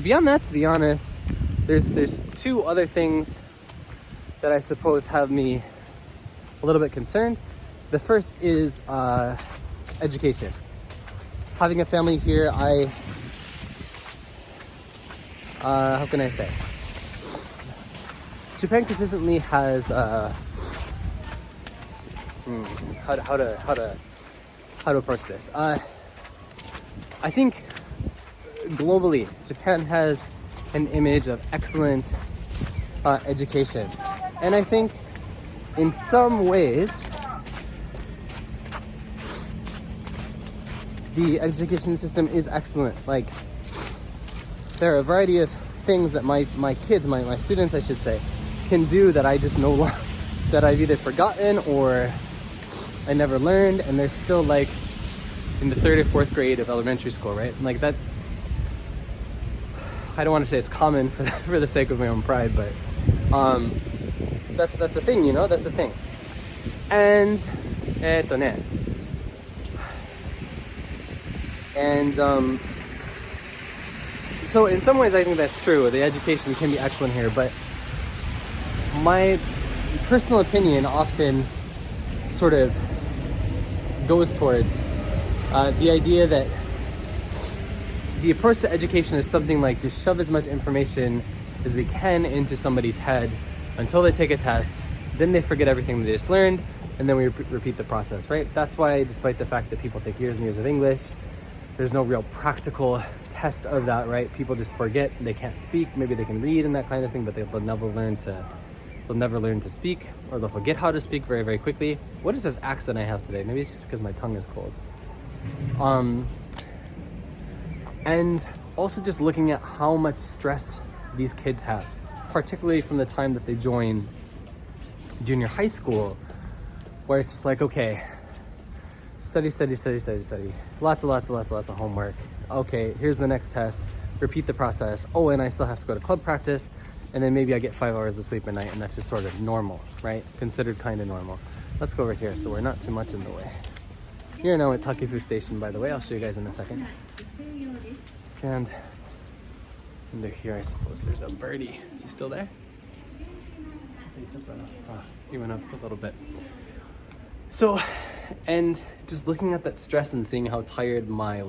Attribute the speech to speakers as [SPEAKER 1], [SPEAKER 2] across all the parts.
[SPEAKER 1] Beyond that, to be honest, there's two other things that I suppose have me a little bit concerned. The first is education. Having a family here, how can I say? Japan consistently has how to approach this. I think globally, Japan has an image of excellent education, and I think in some ways the education system is excellent. Like, there are a variety of things that my kids, my students, I should say, can do that I just know that I've either forgotten or I never learned, and they're still like in the 3rd or 4th grade of elementary school, right? And like that, I don't want to say it's common for the sake of my own pride, but that's a thing, you know, that's a thing. And so in some ways I think that's true. The education can be excellent here, but my personal opinion often sort of goes towards the idea that the approach to education is something like just shove as much information as we can into somebody's head until they take a test, then they forget everything they just learned, and then we repeat the process, right? That's why, despite the fact that people take years and years of English, there's no real practical test of that, right? People just forget, they can't speak, maybe they can read and that kind of thing, but they'll never learn to speak, or they'll forget how to speak very, very quickly. What is this accent I have today? Maybe it's just because my tongue is cold. And also just looking at how much stress these kids have, particularly from the time that they join junior high school, where it's just like, okay, study. Lots of homework. Okay, here's the next test. Repeat the process. Oh, and I still have to go to club practice. And then maybe I get 5 hours of sleep a night, and that's just sort of normal, right? Considered kind of normal. Let's go over here so we're not too much in the way. You're now at Takifu Station, by the way. I'll show you guys in a second. Stand under here, I suppose. There's a birdie. Is he still there? He went up a little bit. So, and just looking at that stress and seeing how tired my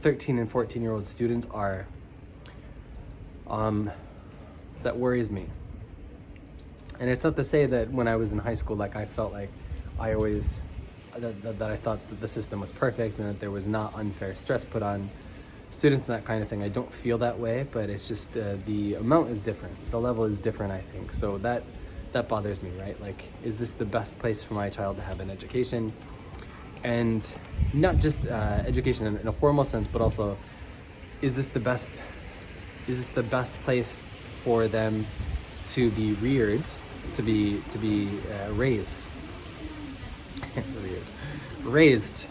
[SPEAKER 1] 13 and 14-year-old students are, that worries me. And it's not to say that when I was in high school, I felt like I always, that I thought that the system was perfect and that there was not unfair stress put on students and that kind of thing. I don't feel that way, but it's just the amount is different. The level is different, I think. So that bothers me, right? Like, is this the best place for my child to have an education? And not just education in a formal sense, but also, is this the best place for them to be reared, to be raised? raised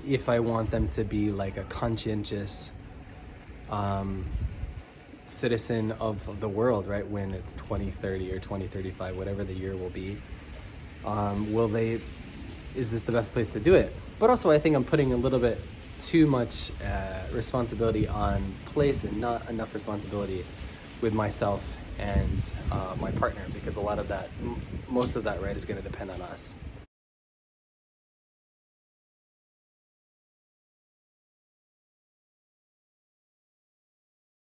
[SPEAKER 1] if I want them to be like a conscientious citizen of the world, right? When it's 2030 or 2035, whatever the year will be, is this the best place to do it? But also, I think I'm putting a little bit too much responsibility on place and not enough responsibility with myself and my partner, because a lot of that, most of that, right, is going to depend on us.